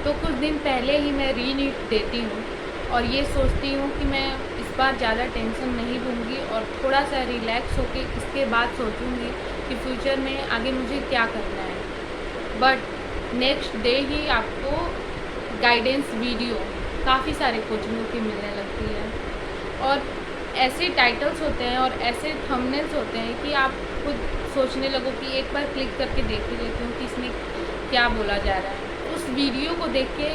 तो कुछ दिन पहले ही मैं रीनीट देती हूँ और ये सोचती हूँ कि मैं इस बार ज़्यादा टेंशन नहीं लूँगी और थोड़ा सा रिलैक्स होके इसके बाद सोचूँगी कि फ्यूचर में आगे मुझे क्या करना है। बट नेक्स्ट डे ही आपको गाइडेंस वीडियो काफ़ी सारे कोचिंगों की मिलने लगती है और ऐसे टाइटल्स होते हैं और ऐसे थंबनेल्स होते हैं कि आप खुद सोचने लगो कि एक बार क्लिक करके देख ही लेती हूँ कि इसमें क्या बोला जा रहा है। उस वीडियो को देख के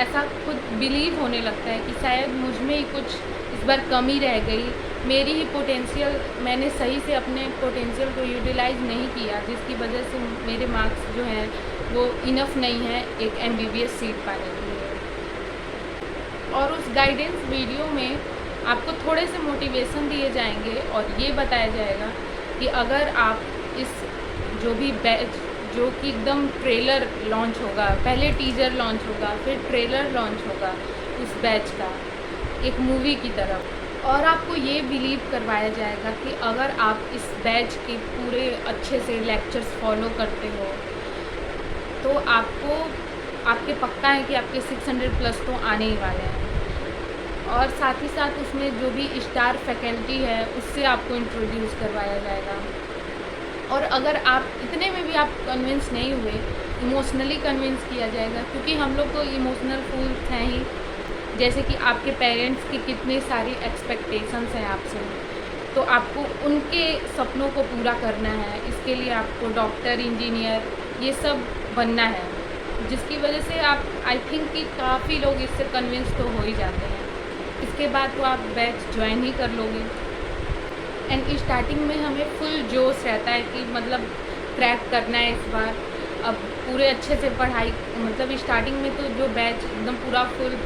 ऐसा खुद बिलीव होने लगता है कि शायद मुझ में ही कुछ इस बार कमी रह गई, मेरी ही पोटेंशियल, मैंने सही से अपने पोटेंशियल को यूटिलाइज़ नहीं किया, जिसकी वजह से मेरे मार्क्स जो हैं वो इनफ नहीं है एक MBBS सीट पाने के लिए। और उस गाइडेंस वीडियो में आपको थोड़े से मोटिवेशन दिए जाएंगे और ये बताया जाएगा कि अगर आप इस जो भी बैच जो कि एकदम ट्रेलर लॉन्च होगा, पहले टीजर लॉन्च होगा, फिर ट्रेलर लॉन्च होगा उस बैच का एक मूवी की तरफ, और आपको ये बिलीव करवाया जाएगा कि अगर आप इस बैच के पूरे अच्छे से लेक्चर्स फॉलो करते हो तो आपको आपके पक्का है कि आपके 600 प्लस तो आने ही वाले हैं। और साथ ही साथ उसमें जो भी स्टार फैकल्टी है उससे आपको इंट्रोड्यूस करवाया जाएगा। और अगर आप इतने में भी आप कन्विंस नहीं हुए, इमोशनली कन्विंस किया जाएगा, क्योंकि हम लोग तो इमोशनल फूल्स हैं ही। जैसे कि आपके पेरेंट्स की कितनी सारी एक्सपेक्टेशंस हैं आपसे, तो आपको उनके सपनों को पूरा करना है। इसके लिए आपको डॉक्टर, इंजीनियर ये सब बनना है, जिसकी वजह से आप आई थिंक कि काफ़ी लोग इससे कन्विंस तो हो ही जाते हैं। इसके बाद तो आप बैच ज्वाइन ही कर लोगे। एंड स्टार्टिंग में हमें फुल जोश रहता है कि मतलब क्रैक करना है इस बार, अब पूरे अच्छे से पढ़ाई, मतलब स्टार्टिंग में तो जो बैच एकदम पूरा फुल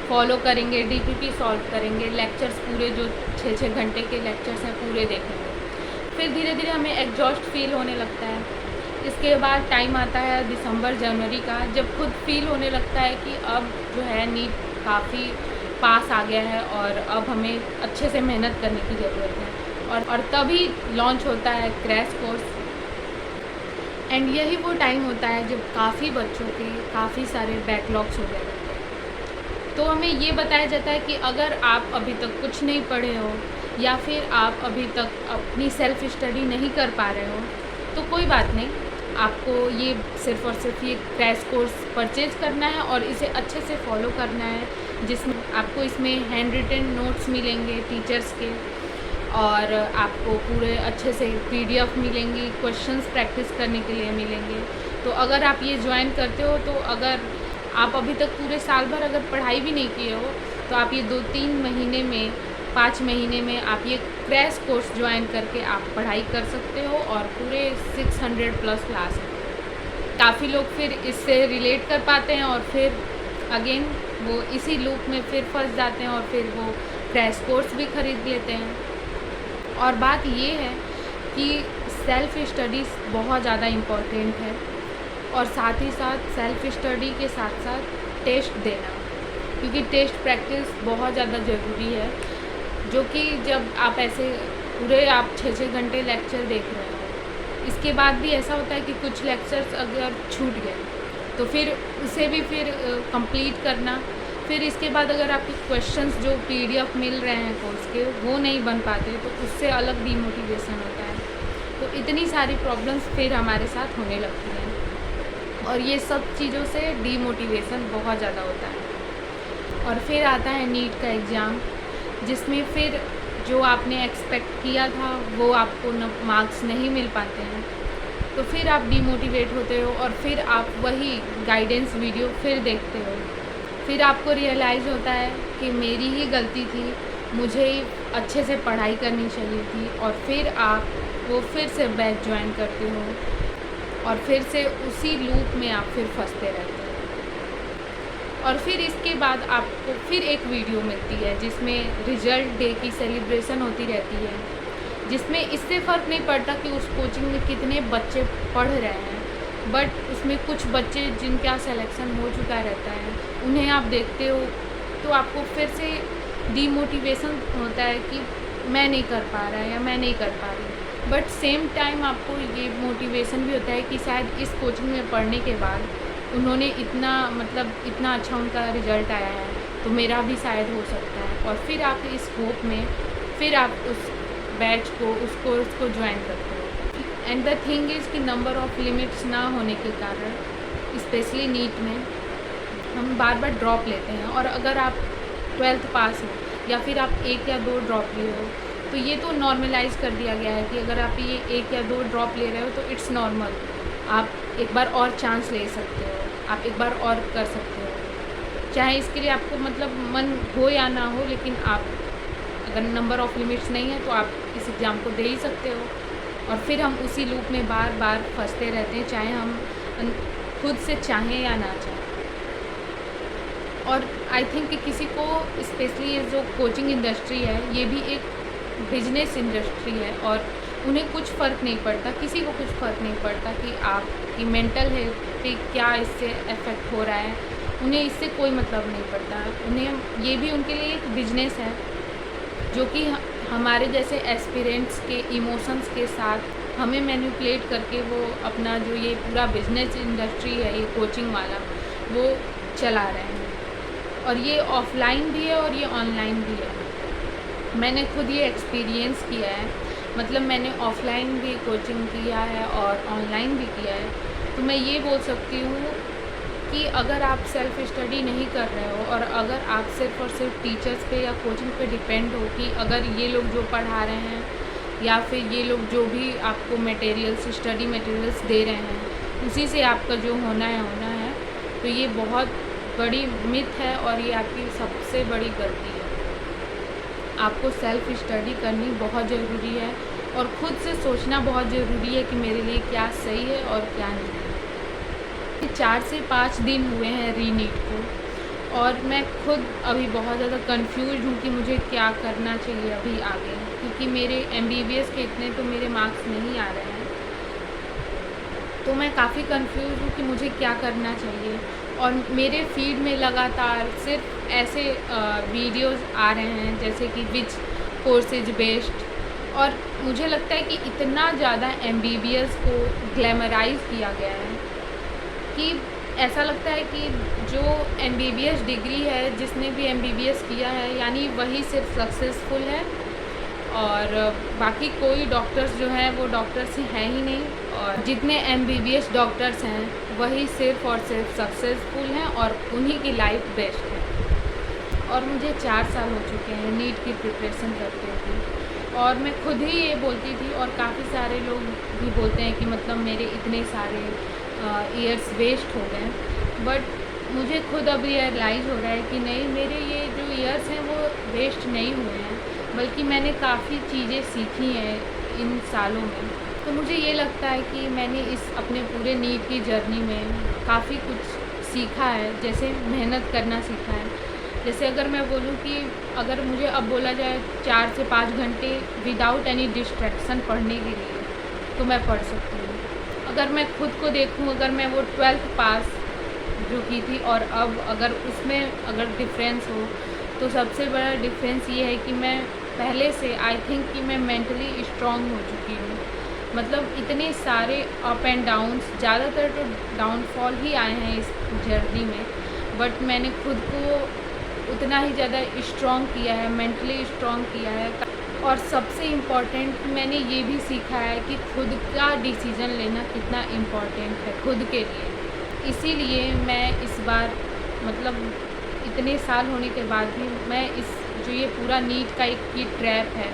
फॉलो करेंगे, DPP सॉल्व करेंगे, लेक्चर्स पूरे जो 6-6 घंटे के लेक्चर्स हैं पूरे देखेंगे। फिर धीरे धीरे हमें एग्जॉस्ट फील होने लगता है। इसके बाद टाइम आता है दिसंबर जनवरी का, जब खुद फील होने लगता है कि अब जो है नीट काफ़ी पास आ गया है और अब हमें अच्छे से मेहनत करने की ज़रूरत है। और तभी लॉन्च होता है क्रैश कोर्स। एंड यही वो टाइम होता है जब काफ़ी बच्चों के काफ़ी सारे बैकलॉग्स हो गए होते हैं। तो हमें ये बताया जाता है कि अगर आप अभी तक कुछ नहीं पढ़े हो या फिर आप अभी तक अपनी सेल्फ स्टडी नहीं कर पा रहे हो तो कोई बात नहीं, आपको ये सिर्फ़ और सिर्फ ये क्रैश कोर्स परचेज़ करना है और इसे अच्छे से फॉलो करना है, जिसमें आपको इसमें हैंड रिटन नोट्स मिलेंगे टीचर्स के, और आपको पूरे अच्छे से PDF मिलेंगी, क्वेश्चंस प्रैक्टिस करने के लिए मिलेंगे। तो अगर आप ये ज्वाइन करते हो, तो अगर आप अभी तक पूरे साल भर अगर पढ़ाई भी नहीं किए हो तो आप ये 2-3 महीने में, 5 महीने में आप ये क्रैश कोर्स ज्वाइन करके आप पढ़ाई कर सकते हो और पूरे 600 प्लस ला सकते हो। काफ़ी लोग फिर इससे रिलेट कर पाते हैं और फिर अगेन वो इसी लूप में फिर फंस जाते हैं और फिर वो क्रैश कोर्स भी ख़रीद लेते हैं। और बात ये है कि सेल्फ़ स्टडीज़ बहुत ज़्यादा इम्पॉर्टेंट है और साथ ही साथ सेल्फ़ स्टडी के साथ साथ टेस्ट देना, क्योंकि टेस्ट प्रैक्टिस बहुत ज़्यादा ज़रूरी है। जो कि जब आप ऐसे पूरे आप 6-6 घंटे लेक्चर देख रहे हो, इसके बाद भी ऐसा होता है कि कुछ लेक्चर्स अगर छूट गए तो फिर उसे भी फिर कंप्लीट करना, फिर इसके बाद अगर आपके क्वेश्चंस जो PDF मिल रहे हैं कोर्स के वो नहीं बन पाते तो उससे अलग डीमोटिवेशन होता है। तो इतनी सारी प्रॉब्लम्स फिर हमारे साथ होने लगती हैं और ये सब चीज़ों से डीमोटिवेशन बहुत ज़्यादा होता है। और फिर आता है नीट का एग्ज़ाम, जिसमें फिर जो आपने एक्सपेक्ट किया था वो आपको मार्क्स नहीं मिल पाते हैं, तो फिर आप डीमोटिवेट होते हो और फिर आप वही गाइडेंस वीडियो फिर देखते हो। फिर आपको रियलाइज़ होता है कि मेरी ही गलती थी, मुझे ही अच्छे से पढ़ाई करनी चाहिए थी, और फिर आप वो फिर से बैच ज्वाइन करते हो और फिर से उसी लूप में आप फिर फंसते रहते हो। और फिर इसके बाद आपको फिर एक वीडियो मिलती है जिसमें रिजल्ट डे की सेलिब्रेशन होती रहती है, जिसमें इससे फ़र्क नहीं पड़ता कि उस कोचिंग में कितने बच्चे पढ़ रहे हैं, बट उसमें कुछ बच्चे जिनका सिलेक्शन हो चुका रहता है उन्हें आप देखते हो तो आपको फिर से डीमोटिवेशन होता है कि मैं नहीं कर पा रहा या मैं नहीं कर पा रही। बट सेम टाइम आपको ये मोटिवेशन भी होता है कि शायद इस कोचिंग में पढ़ने के बाद उन्होंने इतना मतलब इतना अच्छा उनका रिज़ल्ट आया है, तो मेरा भी शायद हो सकता है। और फिर आप इस होप में फिर आप उस बैच को, उस कोर्स को ज्वाइन करते हो। एंड द थिंग इज़ कि नंबर ऑफ़ लिमिट्स ना होने के कारण स्पेशली नीट में हम बार बार ड्रॉप लेते हैं। और अगर आप 12th पास हो या फिर आप 1 या 2 ड्रॉप लिए हो, तो ये तो नॉर्मलाइज़ कर दिया गया है कि अगर आप ये 1 या 2 ड्रॉप ले रहे हो तो इट्स नॉर्मल। आप एक बार और चांस ले सकते हो, आप एक बार और कर सकते हो, चाहे इसके लिए आपको मतलब मन हो या ना हो, लेकिन आप अगर नंबर ऑफ़ लिमिट्स नहीं है तो आप इस एग्ज़ाम को दे ही सकते हो। और फिर हम उसी लूप में बार बार फंसते रहते हैं, चाहे हम खुद से चाहें या ना चाहें। और आई थिंक कि किसी को स्पेशली ये जो कोचिंग इंडस्ट्री है, ये भी एक बिजनेस इंडस्ट्री है और उन्हें कुछ फ़र्क नहीं पड़ता, किसी को कुछ फ़र्क नहीं पड़ता कि आपकी मेंटल हेल्थ पे क्या इससे इफ़ेक्ट हो रहा है। उन्हें इससे कोई मतलब नहीं पड़ता। उन्हें ये भी उनके लिए एक बिजनेस है, जो कि हमारे जैसे एस्पिरेंट्स के इमोशंस के साथ हमें मैनिपुलेट करके वो अपना जो ये पूरा बिजनेस इंडस्ट्री है, ये कोचिंग वाला, वो चला रहे हैं। और ये ऑफ़लाइन भी है और ये ऑनलाइन भी है। मैंने खुद ये एक्सपीरियंस किया है, मतलब मैंने ऑफ़लाइन भी कोचिंग किया है और ऑनलाइन भी किया है। तो मैं ये बोल सकती हूँ कि अगर आप सेल्फ़ स्टडी नहीं कर रहे हो और अगर आप सिर्फ़ और सिर्फ टीचर्स पे या कोचिंग पे डिपेंड हो कि अगर ये लोग जो पढ़ा रहे हैं या फिर ये लोग जो भी आपको मटेरियल्स, स्टडी मटेरियल्स दे रहे हैं, उसी से आपका जो होना है, तो ये बहुत बड़ी मिथ है और ये आपकी सबसे बड़ी गलती है। आपको सेल्फ़ स्टडी करनी बहुत ज़रूरी है और ख़ुद से सोचना बहुत ज़रूरी है कि मेरे लिए क्या सही है और क्या नहीं। 4 से 5 दिन हुए हैं रीनीट को और मैं खुद अभी बहुत ज़्यादा कंफ्यूज हूँ कि मुझे क्या करना चाहिए अभी आगे, क्योंकि मेरे MBBS के इतने तो मेरे मार्क्स नहीं आ रहे हैं। तो मैं काफ़ी कंफ्यूज हूँ कि मुझे क्या करना चाहिए। और मेरे फीड में लगातार सिर्फ ऐसे वीडियोस आ रहे हैं जैसे कि विच कोर्स इज बेस्ट, और मुझे लगता है कि इतना ज़्यादा MBBS को ग्लैमराइज किया गया है कि ऐसा लगता है कि जो MBBS डिग्री है, जिसने भी MBBS किया है, यानी वही सिर्फ सक्सेसफुल है और बाकी कोई डॉक्टर्स जो हैं वो डॉक्टर्स हैं ही नहीं। और जितने MBBS डॉक्टर्स हैं वही सिर्फ़ और सिर्फ सक्सेसफुल हैं और उन्हीं की लाइफ बेस्ट है। और मुझे 4 साल हो चुके हैं नीट की प्रिपरेशन करते हुए, और मैं खुद ही ये बोलती थी और काफ़ी सारे लोग भी बोलते हैं कि मतलब मेरे इतने सारे ईयर्स वेस्ट हो गए, बट मुझे खुद अब रियलाइज़ हो रहा है कि नहीं, मेरे ये जो ईयर्स हैं वो वेस्ट नहीं हुए हैं, बल्कि मैंने काफ़ी चीज़ें सीखी हैं इन सालों में। तो मुझे ये लगता है कि मैंने इस अपने पूरे नीट की जर्नी में काफ़ी कुछ सीखा है, जैसे मेहनत करना सीखा है। जैसे अगर मैं बोलूँ कि अगर मुझे अब बोला जाए 4 से 5 घंटे विदाउट एनी डिस्ट्रैक्शन पढ़ने के लिए, तो मैं पढ़ सकती हूँ। अगर मैं खुद को देखूँ, अगर मैं वो 12th पास जो की थी और अब अगर उसमें अगर डिफरेंस हो, तो सबसे बड़ा डिफरेंस ये है कि मैं पहले से आई थिंक कि मैं मेंटली स्ट्रॉन्ग हो चुकी हूँ। मतलब इतने सारे अप एंड डाउन्स, ज़्यादातर तो डाउनफॉल ही आए हैं इस जर्नी में, बट मैंने खुद को उतना ही ज़्यादा स्ट्रॉन्ग किया है, मेंटली स्ट्रॉन्ग किया है। और सबसे इम्पॉर्टेंट मैंने ये भी सीखा है कि खुद का डिसीज़न लेना कितना इम्पॉर्टेंट है खुद के लिए। इसीलिए मैं इस बार मतलब इतने साल होने के बाद भी मैं इस जो ये पूरा नीट का एक ये ट्रैप है,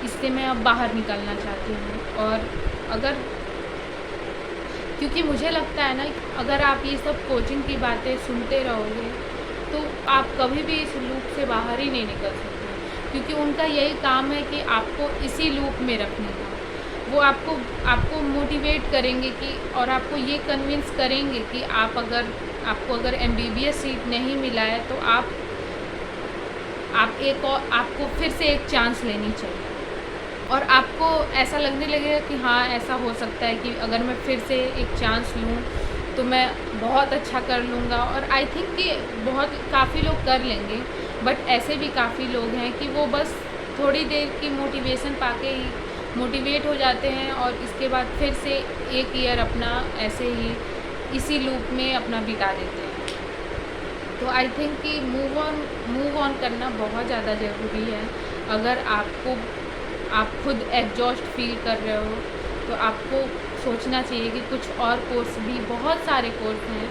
इससे मैं अब बाहर निकलना चाहती हूँ। और अगर क्योंकि मुझे लगता है ना, अगर आप ये सब कोचिंग की बातें सुनते रहोगे तो आप कभी भी इस लूप से बाहर ही नहीं निकल सकते, क्योंकि उनका यही काम है कि आपको इसी लूप में रखने का। वो आपको मोटिवेट करेंगे कि और आपको ये कन्विंस करेंगे कि आपको अगर MBBS सीट नहीं मिला है तो आपको फिर से एक चांस लेनी चाहिए। और आपको ऐसा लगने लगेगा कि हाँ, ऐसा हो सकता है कि अगर मैं फिर से एक चांस लूँ तो मैं बहुत अच्छा कर लूँगा। और आई थिंक कि काफ़ी लोग कर लेंगे, बट ऐसे भी काफ़ी लोग हैं कि वो बस थोड़ी देर की मोटिवेशन पाके ही मोटिवेट हो जाते हैं और इसके बाद फिर से एक ईयर अपना ऐसे ही इसी लूप में अपना बिता देते हैं। तो आई थिंक कि मूव ऑन करना बहुत ज़्यादा ज़रूरी है। अगर आप खुद एग्जॉस्ट फील कर रहे हो तो आपको सोचना चाहिए कि कुछ और कोर्स भी, बहुत सारे कोर्स हैं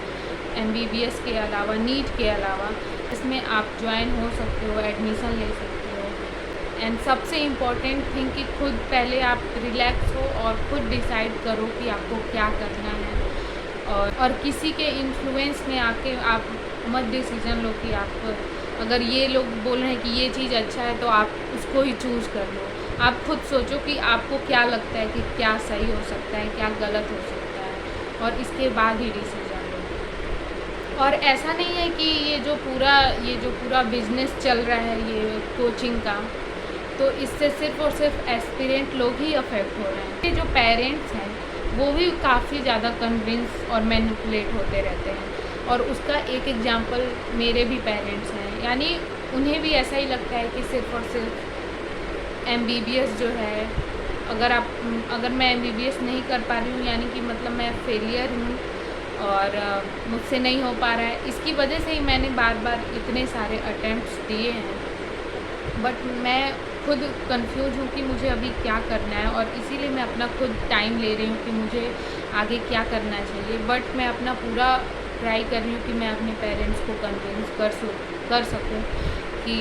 MBBS के अलावा, नीट के अलावा, इसमें आप ज्वाइन हो सकते हो, एडमिशन ले सकते हो। एंड सबसे इम्पॉर्टेंट थिंग कि खुद पहले आप रिलैक्स हो और खुद डिसाइड करो कि आपको क्या करना है, और किसी के इन्फ्लुएंस में आके आप मत डिसीजन लो कि आप, अगर ये लोग बोल रहे हैं कि ये चीज़ अच्छा है तो आप उसको ही चूज़ कर लो। आप खुद सोचो कि आपको क्या लगता है कि क्या सही हो सकता है, क्या गलत हो सकता है, और इसके बाद ही डिसीजन लो। और ऐसा नहीं है कि ये जो पूरा बिजनेस चल रहा है ये कोचिंग का, तो इससे सिर्फ और सिर्फ एस्पिरेंट लोग ही अफेक्ट हो रहे हैं। ये जो पेरेंट्स हैं वो भी काफ़ी ज़्यादा कन्विंस और मैनिपुलेट होते रहते हैं। और उसका एक एग्जांपल मेरे भी पेरेंट्स हैं, यानी उन्हें भी ऐसा ही लगता है कि सिर्फ और सिर्फ MBBS जो है, अगर मैं MBBS नहीं कर पा रही हूँ यानी कि मतलब मैं फेलियर हूँ और मुझसे नहीं हो पा रहा है। इसकी वजह से ही मैंने बार बार इतने सारे अटेम्प्ट्स दिए हैं, बट मैं खुद कंफ्यूज हूँ कि मुझे अभी क्या करना है, और इसीलिए मैं अपना खुद टाइम ले रही हूँ कि मुझे आगे क्या करना चाहिए। बट मैं अपना पूरा ट्राई कर रही हूँ कि मैं अपने पेरेंट्स को कन्विंस कर सकूँ कि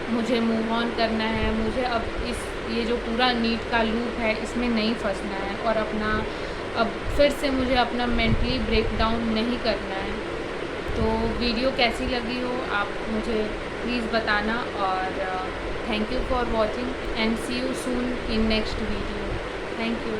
मुझे मूव ऑन करना है, मुझे अब ये जो पूरा नीट का लूप है इसमें नहीं फंसना है, और अब फिर से मुझे अपना मेंटली ब्रेकडाउन नहीं करना है। तो वीडियो कैसी लगी हो आप मुझे प्लीज़ बताना, और thank you for watching and see you soon in next video. Thank you.